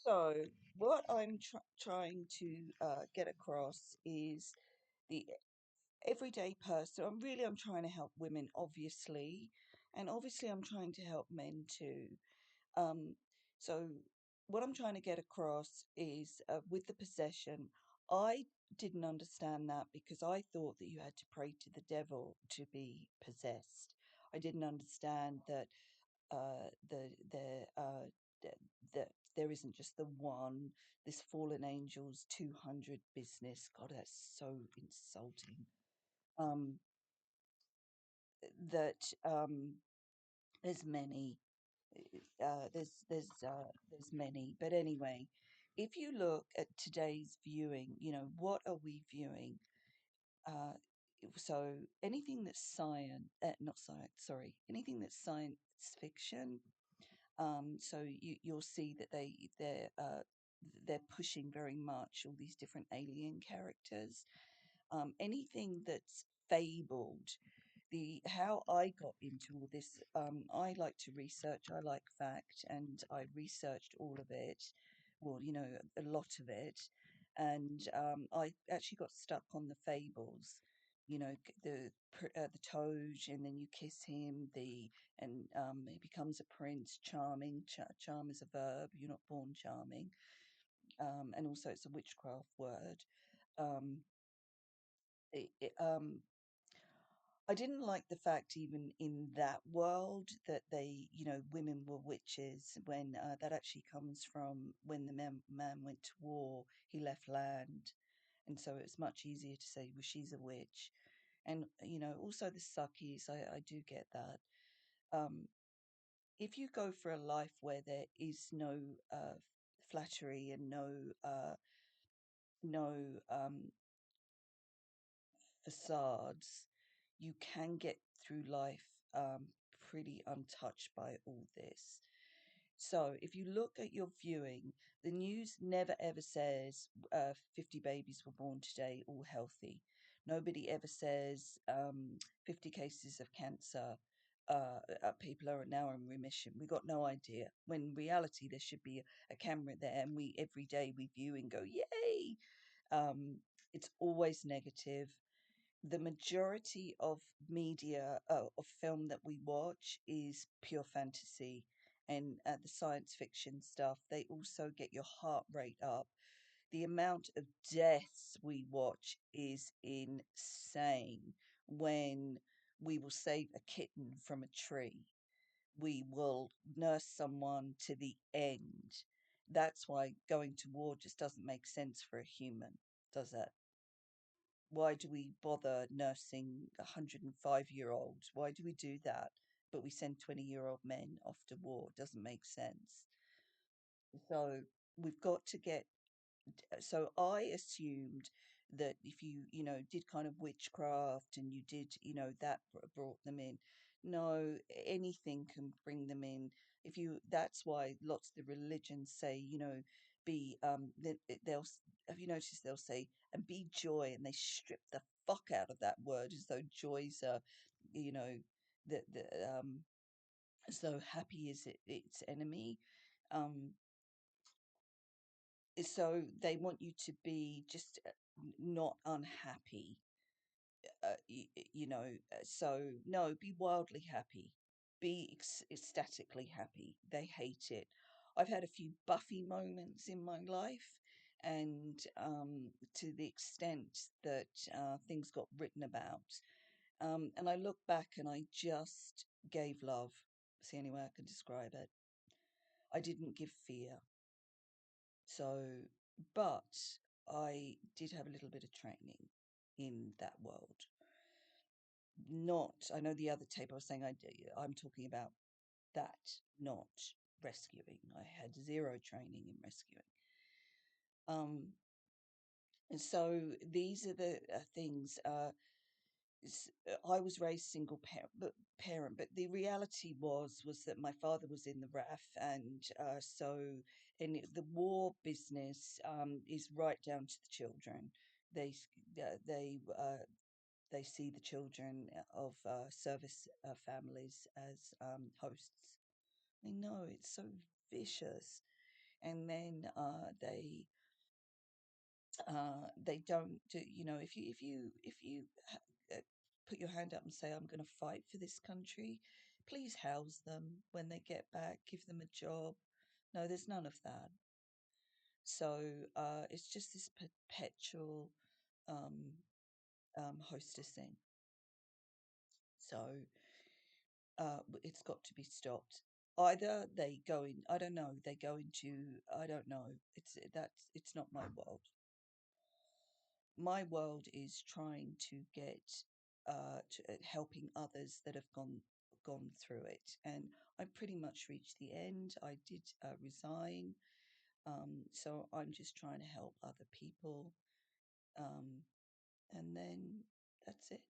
So, what I'm trying to get across is the everyday person. I'm trying to help women, obviously, and obviously I'm trying to help men too. Um, so, what I'm trying to get across is with the possession. I didn't understand that because I thought that you had to pray to the devil to be possessed. I didn't understand that the that there isn't just the one, this fallen angels 200 business. God, that's so insulting. um that there's many, there's many, but anyway, if you look at today's viewing, what are we viewing? uh so anything that's science, not science, sorry, anything that's science fiction. So you'll see that they're pushing very much all these different alien characters. Anything that's fabled. The How I got into all this, I like to research, I like fact, and I researched all of it. Well, a lot of it, and I actually got stuck on the fables. The Toge, and then you kiss him. The and He becomes a prince, charming. Charm is a verb. You're not born charming. And also it's a witchcraft word. Um, it, it, um, I didn't like the fact, even in that world, that women were witches, when that actually comes from when the man went to war, he left land. And so it's much easier to say, well, she's a witch. And, also the suckies, I do get that. Um, if you go for a life where there is no flattery and no facades, you can get through life pretty untouched by all this. So if you look at your viewing, the news never ever says 50 babies were born today, all healthy. Nobody ever says 50 cases of cancer. People are now in remission. We got no idea. When in reality, there should be a camera there, and we every day we view and go, yay! Um, it's always negative. The majority of media, of film that we watch, is pure fantasy. And the science fiction stuff, they also get your heart rate up. The amount of deaths we watch is insane. When we will save a kitten from a tree, we will nurse someone to the end. That's why going to war just doesn't make sense for a human, does it? Why do we bother nursing 105-year-olds? Why do we do that? But we send 20-year-old men off to war. It doesn't make sense. So we've got to get. So I assumed that if did kind of witchcraft, and you did, that brought them in. No, anything can bring them in. That's why lots of the religions say, be have you noticed they'll say, and be joy, and they strip the fuck out of that word, as though joy's a, you know the as though happy is its enemy. um so they want you to be just not unhappy. So no, be wildly happy, be ecstatically happy. They hate it. I've had a few Buffy moments in my life, and to the extent that things got written about, and I look back and I just gave love. It's the only way I can describe it. I didn't give fear. So, but I did have a little bit of training in that world. Not, I know the other tape I was saying I'm talking about that, not rescuing. I had zero training in rescuing. Um, and so these are the things. I was raised single parent, but the reality was that my father was in the RAF, and the war business is right down to the children. They they they see the children of service families as hosts. I know it's so vicious. and then they don't do, if you uh, put your hand up and say, I'm going to fight for this country, please house them when they get back, give them a job. No, there's none of that. So it's just this perpetual um, hostessing. So it's got to be stopped. Either they go in, I don't know, they go into, I don't know. It's not my world. My world is trying to get helping others that have gone through it, and I pretty much reached the end. I did resign, so I'm just trying to help other people, um, and then that's it.